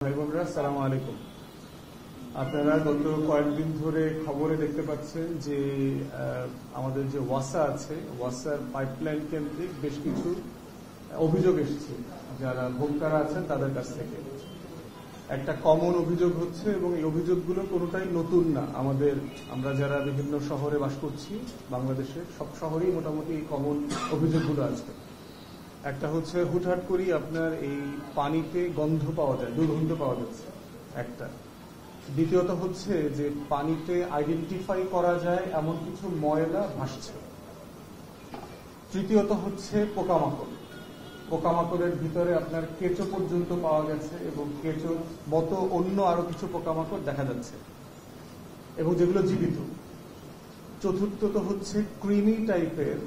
ভাই বোনরা, আসসালামু আলাইকুম। আপনারা গত কয়েকদিন ধরে খবরে দেখতে পাচ্ছেন যে আমাদের যে ওয়াসা আছে, ওয়াসার পাইপলাইন কেন্দ্রিক বেশ কিছু অভিযোগ এসেছে যারা ভোক্তারা আছেন তাদের কাছ থেকে। একটা কমন অভিযোগ হচ্ছে এবং এই অভিযোগগুলো কোনোটাই নতুন না। আমরা যারা বিভিন্ন শহরে বাস করছি, বাংলাদেশের সব শহরেই মোটামুটি এই কমন অভিযোগগুলো আছে। একটা হচ্ছে হুটহাট করি আপনার এই পানিতে গন্ধ পাওয়া যায়, দুর্গন্ধ পাওয়া যাচ্ছে একটা। দ্বিতীয়ত হচ্ছে যে পানিতে আইডেন্টিফাই করা যায় এমন কিছু ময়লা ভাসছে। তৃতীয়ত হচ্ছে পোকামাকড়ের ভিতরে আপনার কেঁচো পর্যন্ত পাওয়া গেছে এবং কেঁচোর মতো অন্য আরো কিছু পোকামাকড় দেখা যাচ্ছে এবং যেগুলো জীবিত। চতুর্থত হচ্ছে ক্রিমি টাইপের,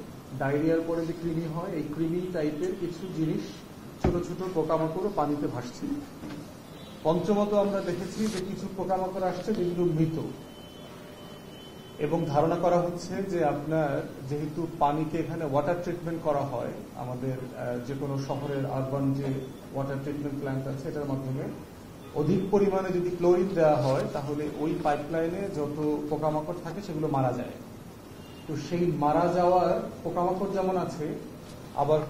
ডায়রিয়ার পরে যে কৃমি হয়, এই কৃমি টাইপের কিছু জিনিস, ছোট ছোট পোকামাকড়ও পানিতে ভাসছে। পঞ্চমত আমরা দেখেছি যে কিছু পোকামাকড় আসছে যেগুলো মৃত, এবং ধারণা করা হচ্ছে যে আপনার যেহেতু পানিকে এখানে ওয়াটার ট্রিটমেন্ট করা হয়, আমাদের যে কোনো শহরের আরবান যে ওয়াটার ট্রিটমেন্ট প্ল্যান্ট আছে, এটার মাধ্যমে অধিক পরিমাণে যদি ক্লোরিন দেওয়া হয় তাহলে ওই পাইপলাইনে যত পোকামাকড় থাকে সেগুলো মারা যায়। তো সেই মারা যাওয়ার পোকামাকড় যেমন আছে, আবার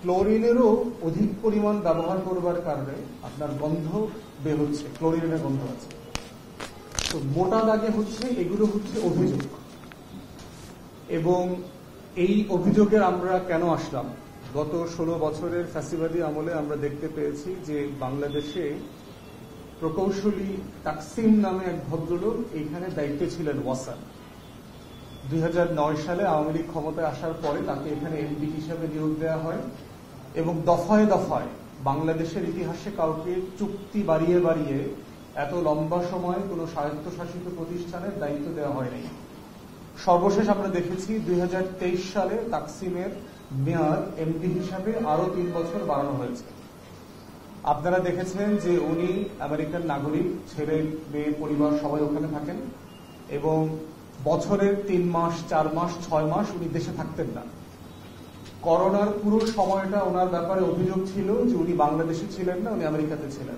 ক্লোরিনেরও অধিক পরিমাণ ব্যবহার করবার কারণে আপনার গন্ধ বের হচ্ছে, ক্লোরিনের গন্ধ আছে। তো মোটা দাগে হচ্ছে এগুলো হচ্ছে অভিযোগ। এবং এই অভিযোগের আমরা কেন আসলাম? গত 16 বছরের ফ্যাসিবাদী আমলে আমরা দেখতে পেয়েছি যে বাংলাদেশে প্রকৌশলী তাকসিম নামে এক ভদ্রলোক এইখানে দায়িত্বে ছিলেন ওয়াসার। 2009 সালে আওয়ামী লীগ ক্ষমতায় আসার পরে তাকে এখানে এমপি হিসেবে নিয়োগ দেওয়া হয় এবং দফায় দফায় বাংলাদেশের ইতিহাসে কাউকে চুক্তি বাড়িয়ে বাড়িয়ে এত লম্বা সময় কোনো স্বায়ত্তশাসিত প্রতিষ্ঠানের দায়িত্ব দেওয়া হয়নি। সর্বশেষ আমরা দেখেছি 2023 সালে তাকসিমের মেয়াদ এমপি হিসাবে আরো 3 বছর বাড়ানো হয়েছে। আপনারা দেখেছেন যে উনি আমেরিকান নাগরিক, ছেলে মেয়ে পরিবার সবাই ওখানে থাকেন এবং বছরের 3 মাস 4 মাস 6 মাস উনি দেশে থাকতেন না। করোনার পুরো সময়টা ওনার ব্যাপারে অভিযোগ ছিল যে উনি বাংলাদেশে ছিলেন না, উনি আমেরিকাতে ছিলেন।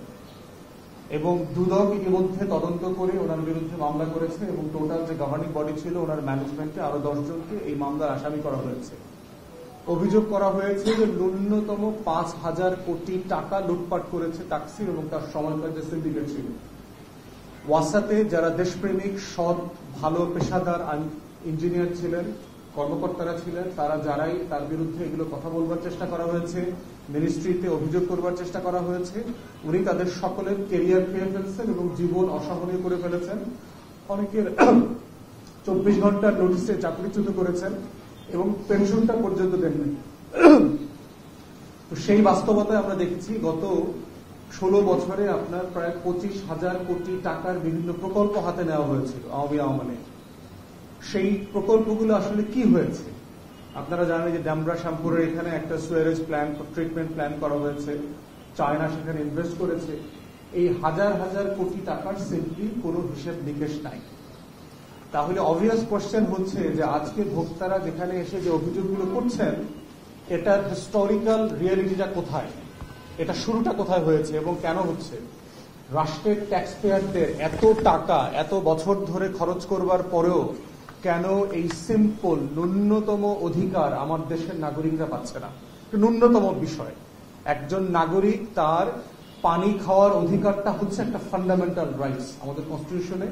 এবং দুদক ইতিমধ্যে তদন্ত করে ওনার বিরুদ্ধে মামলা করেছে এবং টোটাল যে গভর্নিং বডি ছিল ওনার ম্যানেজমেন্টে আরো 10 জনকে এই মামলার আসামি করা হয়েছে। অভিযোগ করা হয়েছে যে ন্যূনতম 5,000 কোটি টাকা লুটপাট করেছে তাকসিম এবং তার সময়কার যে সিন্ডিকেট ছিল। ওয়াসাতে যারা দেশপ্রেমিক, সৎ, ভালো পেশাদার ইঞ্জিনিয়ার ছিলেন, কর্মকর্তারা ছিলেন, তারা যারাই তার বিরুদ্ধে এগুলো কথা বলবার চেষ্টা করা হয়েছে, মিনিস্ট্রিতে অভিযোগ করবার চেষ্টা করা হয়েছে, উনি তাদের সকলের কেরিয়ার খেয়ে ফেলছেন এবং জীবন অসহনীয় করে ফেলেছেন। অনেকের 24 ঘন্টার নোটিশে চাকরিচ্যুত করেছেন এবং পেনশনটা পর্যন্ত দেননি। তো সেই বাস্তবতায় আমরা দেখেছি গত 16 বছরে আপনার প্রায় 25,000 কোটি টাকার বিভিন্ন প্রকল্প হাতে নেওয়া হয়েছিল আওয়ামী আমলে। সেই প্রকল্পগুলো আসলে কি হয়েছে? আপনারা জানেন যে ড্যামরা শ্যামপুরের এখানে একটা সুয়ারেজ প্ল্যান, ট্রিটমেন্ট প্ল্যান করা হয়েছে, চায়না সেখানে ইনভেস্ট করেছে। এই হাজার হাজার কোটি টাকার সিম্পলি কোনো হিসেব নিকেশ নাই। তাহলে অবভিয়াস কোশ্চেন হচ্ছে যে আজকে ভোক্তারা যেখানে এসে যে অভিযোগগুলো করছেন, এটার হিস্টোরিক্যাল রিয়েলিটিটা কোথায়, এটা শুরুটা কোথায় হয়েছে এবং কেন হচ্ছে? রাষ্ট্রের ট্যাক্স পেয়ারদের এত টাকা এত বছর ধরে খরচ করবার পরেও কেন এই সিম্পল ন্যূনতম অধিকার আমার দেশের নাগরিকরা পাচ্ছে না? ন্যূনতম বিষয়, একজন নাগরিক তার পানি খাওয়ার অধিকারটা হচ্ছে একটা ফান্ডামেন্টাল রাইটস। আমাদের কনস্টিটিউশনে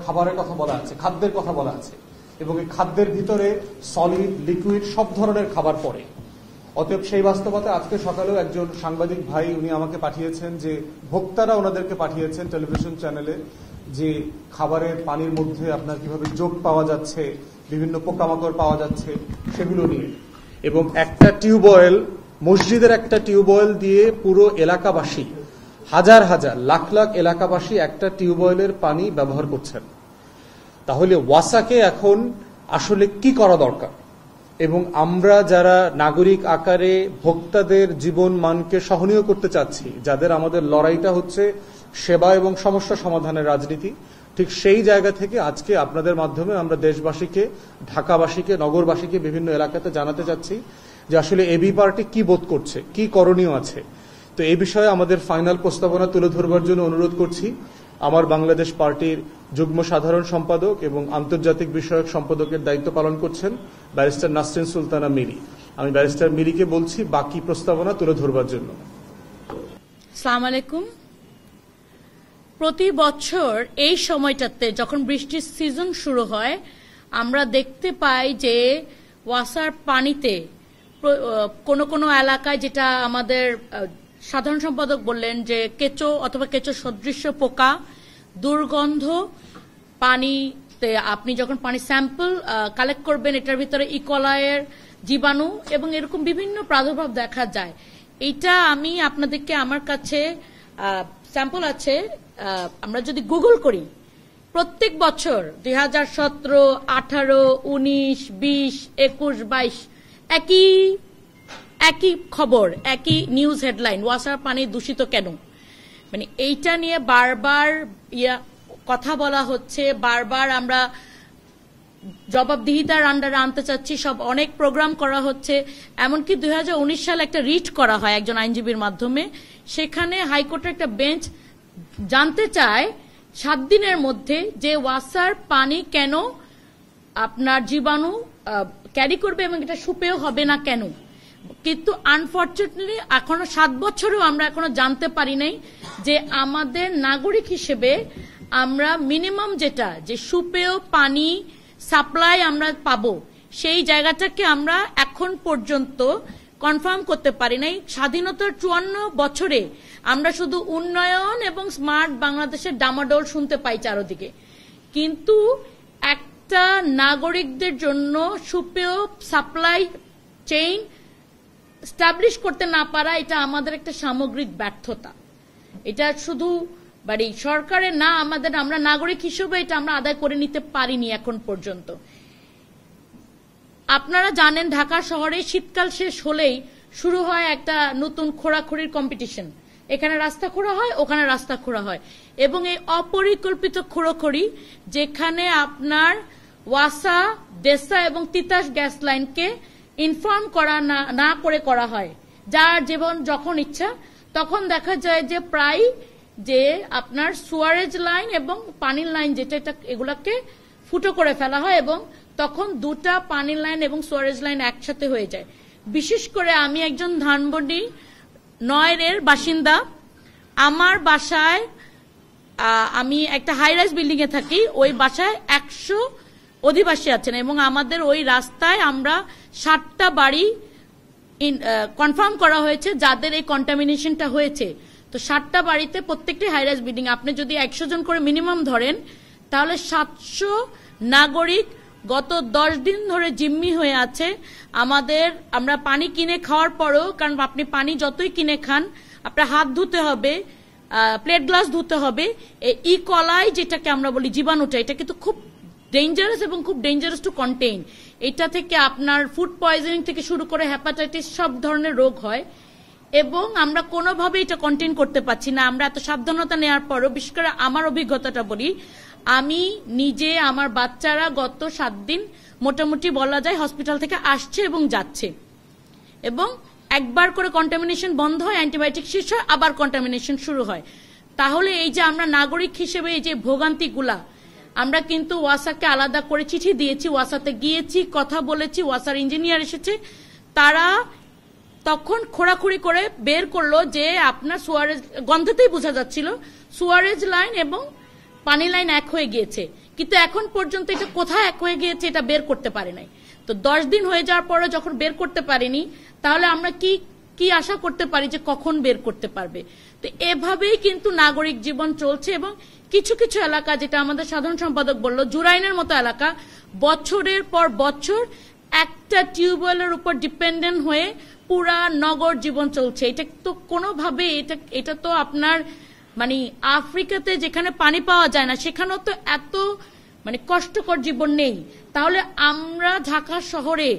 খাবারের কথা বলা আছে, খাদ্যের কথা বলা আছে, এবং এই খাদ্যের ভিতরে সলিড, লিকুইড সব ধরনের খাবার পড়ে। অতএব সেই বাস্তবতা আজকে সকালেও একজন সাংবাদিক ভাই উনি আমাকে পাঠিয়েছেন যে ভোক্তারা ওনাদেরকে পাঠিয়েছেন টেলিভিশন চ্যানেলে যে খাবারের পানির মধ্যে আপনার কিভাবে জোক পাওয়া যাচ্ছে, বিভিন্ন পোকামাকড় পাওয়া যাচ্ছে, সেগুলো নিয়ে। এবং একটা টিউবওয়েল, মসজিদের একটা টিউবওয়েল দিয়ে পুরো এলাকাবাসী, হাজার হাজার লাখ লাখ এলাকাবাসী একটা টিউবওয়েলের পানি ব্যবহার করছেন। তাহলে ওয়াসাকে এখন আসলে কি করা দরকার? এবং আমরা যারা নাগরিক আকারে ভোক্তাদের জীবন মানকে সহনীয় করতে চাচ্ছি, যাদের আমাদের লড়াইটা হচ্ছে সেবা এবং সমস্যা সমাধানের রাজনীতি, ঠিক সেই জায়গা থেকে আজকে আপনাদের মাধ্যমে আমরা দেশবাসীকে, ঢাকাবাসীকে, নগরবাসীকে বিভিন্ন এলাকাতে জানাতে চাচ্ছি যে আসলে এবি পার্টি কি বোধ করছে, কি করণীয় আছে। তো এই বিষয়ে আমাদের ফাইনাল প্রস্তাবনা তুলে ধরবার জন্য অনুরোধ করছি আমার বাংলাদেশ পার্টির যুগ্ম সাধারণ সম্পাদক এবং আন্তর্জাতিক বিষয়ক সম্পাদকের দায়িত্ব পালন করছেন ব্যারিস্টার নাসরিন সুলতানা মিরি। আমি ব্যারিস্টার মিরিকে বলছি বাকি প্রস্তাবনা তুলে ধরবার জন্য। আসসালামু আলাইকুম। প্রতি বছর এই সময়টাতে যখন বৃষ্টির সিজন শুরু হয় আমরা দেখতে পাই যে ওয়াসার পানিতে কোনো কোনো এলাকায়, যেটা আমাদের সাধারণ সম্পাদক বললেন, যে কেঁচো অথবা কেঁচো সদৃশ্য পোকা, দুর্গন্ধ, পানিতে আপনি যখন পানি স্যাম্পল কালেক্ট করবেন এটার ভিতরে ইকোলাইয়ের জীবাণু এবং এরকম বিভিন্ন প্রাদুর্ভাব দেখা যায়। এইটা আমি আপনাদেরকে, আমার কাছে স্যাম্পল আছে, আমরা যদি গুগল করি প্রত্যেক বছর 2017, 18, 19, 20, 21, 22 একই খবর, একই নিউজ হেডলাইন, ওয়াসার পানি দূষিত কেন। মানে এইটা নিয়ে বারবার কথা বলা হচ্ছে, বারবার আমরা জবাবদিহিতার আন্ডারে আনতে চাচ্ছি, সব অনেক প্রোগ্রাম করা হচ্ছে। এমনকি 2019 সালে একটা রিট করা হয় একজন আইনজীবীর মাধ্যমে, সেখানে হাইকোর্টের একটা বেঞ্চ জানতে চায় 7 দিনের মধ্যে যে ওয়াসার পানি কেন আপনার জীবাণু ক্যারি করবে এবং এটা সুপেয় হবে না কেন। কিন্তু আনফরচুনেটলি এখনো 7 বছরেও আমরা এখনো জানতে পারি নাই যে আমাদের নাগরিক হিসেবে আমরা মিনিমাম যেটা, যে সুপেয় পানি সাপ্লাই আমরা পাবো, সেই জায়গাটাকে আমরা এখন পর্যন্ত কনফার্ম করতে পারি নাই। স্বাধীনতার 54 বছরে আমরা শুধু উন্নয়ন এবং স্মার্ট বাংলাদেশের ডামাডোল শুনতে পাই চারদিকে, কিন্তু একটা নাগরিকদের জন্য সুপেয় সাপ্লাই চেইন স্টাবলিশ করতে না পারা, এটা আমাদের একটা সামগ্রিক ব্যর্থতা। এটা শুধু সরকারের না, আমরা নাগরিক হিসেবে এটা আমরা আদায় করে নিতে পারিনি এখন পর্যন্ত। আপনারা জানেন ঢাকা শহরে শীতকাল শেষ হলেই শুরু হয় একটা নতুন খোঁড়াখুড়ির কম্পিটিশন। এখানে রাস্তা খোঁড়া হয়, ওখানে রাস্তা খোঁড়া হয়, এবং এই অপরিকল্পিত খোঁড়াখুড়ি যেখানে আপনার ওয়াসা, ডেসা এবং তিতাস গ্যাস লাইনকে ইনফর্ম করা না করে করা হয়, যার জীবন যখন ইচ্ছা তখন দেখা যায় যে প্রায় যে আপনার সুয়ারেজ লাইন এবং পানির লাইন যেটা, এগুলাকে ফুটো করে ফেলা হয় এবং তখন দুটা পানির লাইন এবং সুয়ারেজ লাইন একসাথে হয়ে যায়। বিশেষ করে আমি একজন ধানমন্ডি 9 বাসিন্দা। আমার বাসায়, আমি একটা হাই রাইজ বিল্ডিং এ থাকি, ওই বাসায় 100 অধিবাসী আছেন এবং আমাদের ওই রাস্তায় আমরা 7টা বাড়ি কনফার্ম করা হয়েছে যাদের এই কন্টামিনেশনটা হয়েছে। তো 7টা বাড়িতে প্রত্যেকটি হাই রাইজ বিল্ডিং, আপনি যদি 100 জন করে মিনিমাম ধরেন তাহলে 700 নাগরিক গত 10 দিন ধরে জিম্মি হয়ে আছে। আমরা পানি কিনে খাওয়ার পরেও, কারণ আপনি পানি যতই কিনে খান আপনার হাত ধুতে হবে, প্লেট গ্লাস ধুতে হবে, এই ইকোলাই যেটাকে আমরা বলি জীবাণুটা, এটা কিন্তু খুব ডেঞ্জারাস এবং খুব ডেঞ্জারাস টু কন্টেইন। এটা থেকে আপনার ফুড পয়জনিং থেকে শুরু করে হ্যাপাটাইটিস সব ধরনের রোগ হয় এবং আমরা কোনোভাবে এটা কন্টেইন করতে পারছি না। আমরা এত সাবধানতা নেওয়ার পরও, বিশেষ করে আমার অভিজ্ঞতাটা বলি, আমি নিজে, আমার বাচ্চারা গত 7 দিন মোটামুটি বলা যায় হসপিটাল থেকে আসছে এবং যাচ্ছে, এবং একবার করে কন্টামিনেশন বন্ধ হয়, অ্যান্টিবায়োটিক শেষ হয়, আবার কন্টামিনেশন শুরু হয়। তাহলে এই যে আমরা নাগরিক হিসেবে এই যে ভোগান্তিগুলা, আমরা কিন্তু ওয়াসাকে আলাদা করে চিঠি দিয়েছি, ওয়াসাতে গিয়েছি, কথা বলেছি, ওয়াসার ইঞ্জিনিয়ার এসেছে, তারা তখন খোঁড়াখুড়ি করে বের করলো যে আপনার সুয়ারেজ, গন্ধতেই বোঝা যাচ্ছিল সুয়ারেজ লাইন এবং পানি লাইন এক হয়ে গিয়েছে, কিন্তু এখন পর্যন্ত এটা কোথায় এক হয়ে গিয়েছে এটা বের করতে পারে নাই। তো 10 দিন হয়ে যাওয়ার পরে যখন বের করতে পারিনি, তাহলে আমরা কি আশা করতে পারি যে কখন বের করতে পারবে। তো এভাবেই কিন্তু নাগরিক জীবন চলছে এবং কিছু কিছু এলাকা, যেটা আমাদের সাধারণ সম্পাদক বলল, জুরাইনের মতো এলাকা বছরের পর বছর একটা টিউবওয়েলের উপর ডিপেন্ডেন্ট হয়ে পুরা নগর জীবন চলছে। এটা তো কোনোভাবে, এটা তো আপনার আফ্রিকাতে যেখানে পানি পাওয়া যায় না সেখানেও তো এত কষ্টকর জীবন নেই। তাহলে আমরা ঢাকা শহরে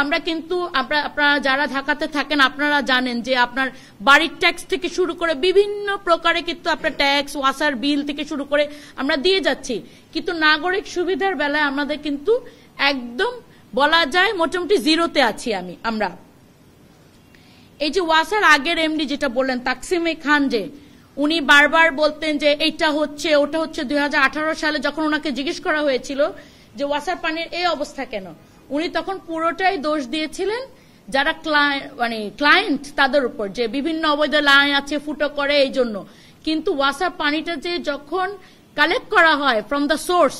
আমরা কিন্তু, আপনারা যারা ঢাকাতে থাকেন আপনারা জানেন যে আপনার বাড়ির ট্যাক্স থেকে শুরু করে বিভিন্ন প্রকারে কিন্তু আপনার ট্যাক্স, ওয়াসার বিল থেকে শুরু করে আমরা দিয়ে যাচ্ছি, কিন্তু নাগরিক সুবিধার বেলায় আমাদের কিন্তু একদম বলা যায় মোটামুটি জিরোতে আছি আমরা। এই যে ওয়াসার আগের এমডি যেটা বললেন তাকসিম খান, যে উনি বারবার বলতেন যে এইটা হচ্ছে ওটা হচ্ছে। 2018 সালে যখন ওনাকে জিজ্ঞেস করা হয়েছিল যে ওয়াসার পানির এই অবস্থা কেন, উনি তখন পুরোটাই দোষ দিয়েছিলেন যারা ক্লায়েন্ট তাদের উপর, যে বিভিন্ন অবৈধ লাইন আছে, ফুটো করে এই জন্য। কিন্তু ওয়াসার পানিটা যে যখন কালেক্ট করা হয় ফ্রম দ্য সোর্স,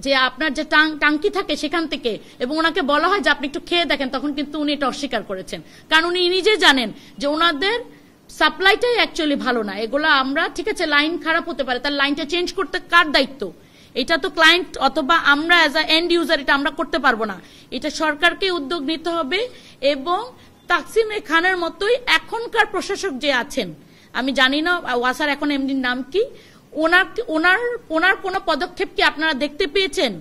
যে আপনার যে টাঙ্কি থাকে সেখান থেকে, এবং ওনাকে বলা হয় যে আপনি একটু খেয়ে দেখেন, তখন কিন্তু উনি এটা অস্বীকার করেছেন। কারণ উনি নিজে জানেন যে ওনাদের সাপ্লাইটাই অ্যাকচুয়ালি ভালো না। এগুলো আমরা, ঠিক আছে, লাইন খারাপ হতে পারে, তার লাইনটা চেঞ্জ করতে কার দায়িত্ব? এটা তো ক্লায়েন্ট অথবা আমরা অ্যাজ আ এন্ড ইউজার এটা আমরা করতে পারবো না। এটা সরকারকে উদ্যোগ নিতে হবে। এবং তাকসিম খানের মতোই এখনকার প্রশাসক যে আছেন, আমি জানি না ওয়াসার এখন এমডির নাম কি, ওনার কোন পদক্ষেপ কি আপনারা দেখতে পেয়েছেন?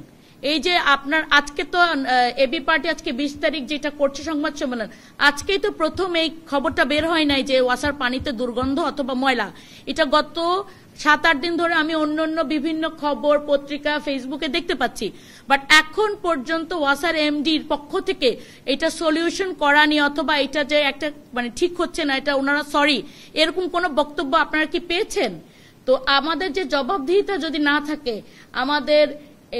এই যে আপনার আজকে তো এবি পার্টি আজকে 20 তারিখ যেটা করছে সংবাদ সম্মেলন, আজকেই তো প্রথম এই খবরটা বের হয় নাই যে ওয়াসার পানিতে দুর্গন্ধ অথবা ময়লা। এটা গত 7-8 দিন ধরে আমি অন্য বিভিন্ন খবর, পত্রিকা, ফেসবুকে দেখতে পাচ্ছি। বাট এখন পর্যন্ত ওয়াসার এমডির পক্ষ থেকে এটা সলিউশন করা নিয়ে অথবা এটা যে একটা ঠিক হচ্ছে না, এটা ওনারা সরি, এরকম কোন বক্তব্য আপনারা কি পেয়েছেন? তো আমাদের যে জবাবদিহিতা যদি না থাকে, আমাদের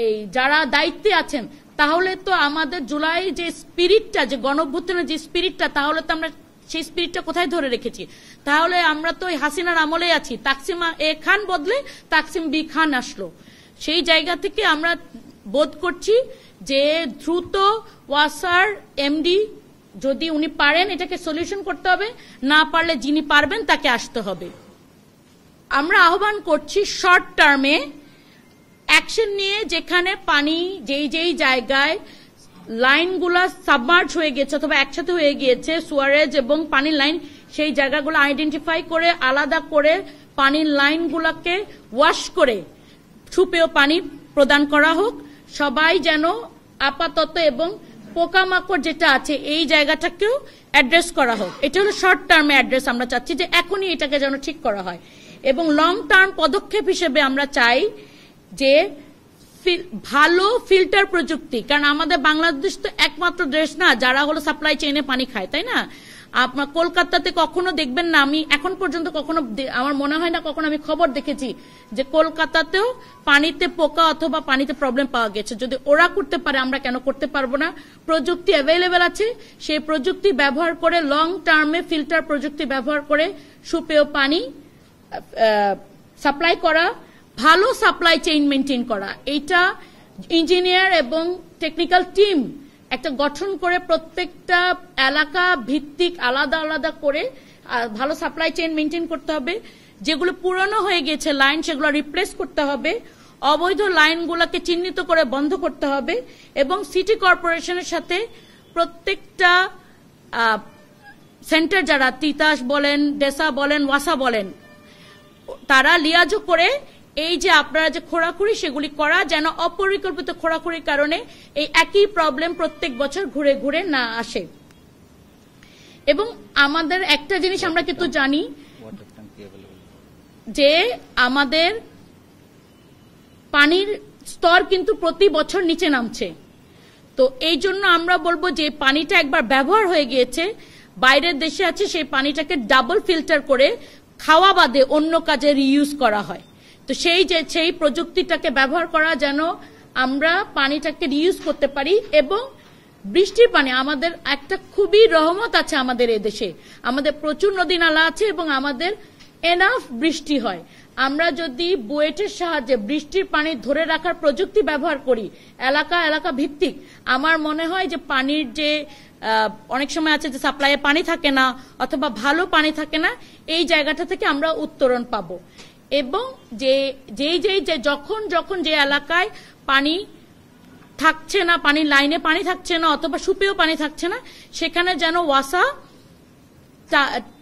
এই যারা দায়িত্বে আছেন, তাহলে তো আমাদের জুলাই যে স্পিরিটটা, যে গণঅভ্যুত্থানের যে স্পিরিটটা, তাহলে তো আমরা সেই স্পিরিটটা কোথায় ধরে রেখেছি? তাহলে আমরা তো হাসিনার আমলে আছি, তাকসিম খান বদলে তাকসিম খান আসলো। সেই জায়গা থেকে আমরা বোধ করছি যে দ্রুত ওয়াসার এমডি যদি উনি পারেন এটাকে সলিউশন করতে হবে, না পারলে যিনি পারবেন তাকে আসতে হবে। আমরা আহ্বান করছি শর্ট টার্মে অ্যাকশন নিয়ে, যেখানে পানি যেই জায়গায় লাইনগুলা সাবমার্জ হয়ে গেছে অথবা একসাথে হয়ে গিয়েছে, সুয়ারেজ এবং পানির লাইন, সেই জায়গাগুলো আইডেন্টিফাই করে আলাদা করে পানির লাইনগুলোকে ওয়াশ করে সুপেয় পানি প্রদান করা হোক। সবাই যেন আপাতত, এবং পোকামাকড় যেটা আছে এই জায়গাটাকেও অ্যাড্রেস করা হোক। এটা হলো শর্ট টার্মে অ্যাড্রেস। আমরা চাচ্ছি যে এখনই এটাকে যেন ঠিক করা হয়। এবং লং টার্ম পদক্ষেপ হিসেবে আমরা চাই যে ভালো ফিল্টার প্রযুক্তি, কারণ আমাদের বাংলাদেশ তো একমাত্র দেশ না যারা হলো সাপ্লাই চেইনে পানি খায়, তাই না? আপনার কলকাতাতে কখনো দেখবেন না, আমি এখন পর্যন্ত কখনো, আমার মনে হয় না কখনো আমি খবর দেখেছি যে কলকাতাতেও পানিতে পোকা অথবা পানিতে প্রবলেম পাওয়া গেছে। যদি ওরা করতে পারে, আমরা কেন করতে পারবো না? প্রযুক্তি অ্যাভেলেবেল আছে, সেই প্রযুক্তি ব্যবহার করে লং টার্মে ফিল্টার প্রযুক্তি ব্যবহার করে সুপেয় পানি সাপ্লাই করা, ভালো সাপ্লাই চেইন মেনটেন করা। এইটা ইঞ্জিনিয়ার এবং টেকনিক্যাল টিম একটা গঠন করে প্রত্যেকটা এলাকা ভিত্তিক আলাদা আলাদা করে ভালো সাপ্লাই চেইন মেনটেন করতে হবে। যেগুলো পুরনো হয়ে গেছে লাইন, সেগুলো রিপ্লেস করতে হবে। অবৈধ লাইনগুলোকে চিহ্নিত করে বন্ধ করতে হবে। এবং সিটি কর্পোরেশনের সাথে প্রত্যেকটা সেন্টার, যারা তিতাস বলেন, ডেসা বলেন, ওয়াসা বলেন, তারা লিয়াজো করে এই যে আপনারা যে খোঁড়াখুড়ি সেগুলি করা, যেন অপরিকল্পিত খোঁড়াখুড়ির কারণে এই একই প্রবলেম প্রত্যেক বছর ঘুরে ঘুরে না আসে। এবং আমাদের একটা জিনিস আমরা কিন্তু জানি যে আমাদের পানির স্তর কিন্তু প্রতি বছর নিচে নামছে। তো এই জন্য আমরা বলবো যে পানিটা একবার ব্যবহার হয়ে গিয়েছে, বাইরের দেশে আছে, সেই পানিটাকে ডাবল ফিল্টার করে খাওয়া বাদে অন্য কাজে রিইউজ করা হয়। তো সেই প্রযুক্তিটাকে ব্যবহার করা, যেন আমরা পানিটাকে রিইউজ করতে পারি। এবং বৃষ্টির পানি আমাদের একটা খুবই রহমত আছে আমাদের এদেশে, আমাদের প্রচুর নদী নালা আছে এবং আমাদের এনাফ বৃষ্টি হয়। আমরা যদি বুয়েটের সাহায্যে বৃষ্টির পানি ধরে রাখার প্রযুক্তি ব্যবহার করি এলাকা এলাকা ভিত্তিক, আমার মনে হয় যে পানির যে অনেক সময় আছে যে সাপ্লাইয়ে পানি থাকে না অথবা ভালো পানি থাকে না, এই জায়গাটা থেকে আমরা উত্তরণ পাবো। এবং যখন যে এলাকায় পানি থাকছে না, পানির লাইনে পানি থাকছে না অথবা সুপেয় পানি থাকছে না, সেখানে যেন ওয়াসা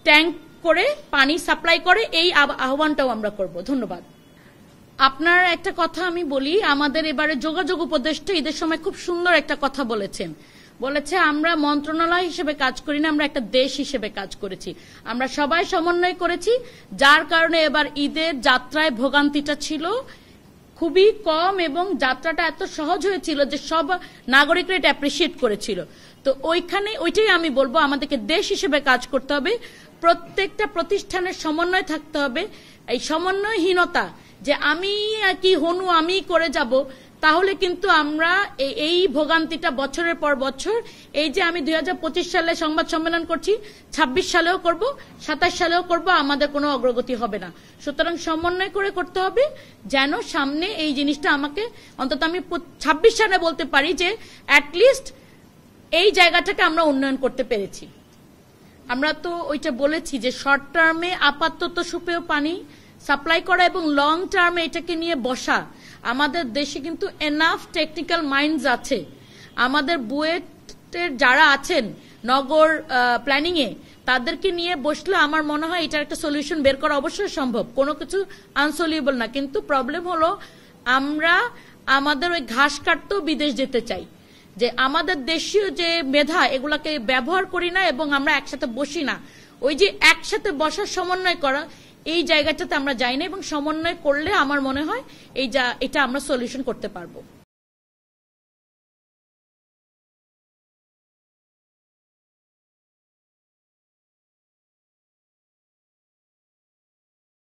ট্যাঙ্ক করে পানি সাপ্লাই করে, এই আহ্বানটাও আমরা করব। ধন্যবাদ। আপনার একটা কথা আমি বলি, আমাদের এবারে যোগাযোগ উপদেষ্টা ঈদের সময় খুব সুন্দর একটা কথা বলেছে আমরা মন্ত্রণালয় হিসেবে কাজ করি না, আমরা একটা দেশ হিসেবে কাজ করেছি। আমরা সবাই সমন্বয় করেছি, যার কারণে এবার ঈদের যাত্রায় ভোগান্তিটা ছিল খুবই কম এবং যাত্রাটা এত সহজ হয়েছিল যে সব নাগরিকরা এটা অ্যাপ্রিসিয়েট করেছিল। তো ওইটাই আমি বলবো, আমাদেরকে দেশ হিসেবে কাজ করতে হবে, প্রত্যেকটা প্রতিষ্ঠানের সমন্বয় থাকতে হবে। এই সমন্বয়হীনতা যে আমি কি হনু আমি করে যাব, তাহলে কিন্তু আমরা এই ভোগান্তিটা বছরের পর বছর, এই যে আমি 2025 সালে সংবাদ সম্মেলন করছি, 26 সালেও করব, 27 সালেও করব, আমাদের কোনো অগ্রগতি হবে না। সুতরাং সমন্বয় করে করতে হবে, যেন সামনে এই জিনিসটা আমাকে অন্তত আমি 26 সালে বলতে পারি যে অ্যাটলিস্ট এই জায়গাটাকে আমরা উন্নয়ন করতে পেরেছি। আমরা তো ওইটা বলেছি যে শর্ট টার্মে আপাতত সুপেয় পানি সাপ্লাই করা এবং লং টার্মে এটাকে নিয়ে বসা। আমাদের দেশে কিন্তু এনাফ টেকনিক্যাল মাইন্ডস আছে, আমাদের বুয়েটের যারা আছেন নগর প্ল্যানিং এ, তাদেরকে নিয়ে বসলে আমার মনে হয় এটার একটা সলিউশন বের করা অবশ্যই সম্ভব, কোনো কিছু আনসলিউবল না। কিন্তু প্রবলেম হলো আমরা আমাদের ওই ঘাস কাটতেও বিদেশ যেতে চাই, যে আমাদের দেশীয় যে মেধা এগুলাকে ব্যবহার করি না এবং আমরা একসাথে বসি না। ওই যে একসাথে বসার সমন্বয় করা, এই জায়গাটাতে আমরা যাই না, এবং সমন্বয় করলে আমার মনে হয় এটা আমরা সলিউশন করতে পারবো।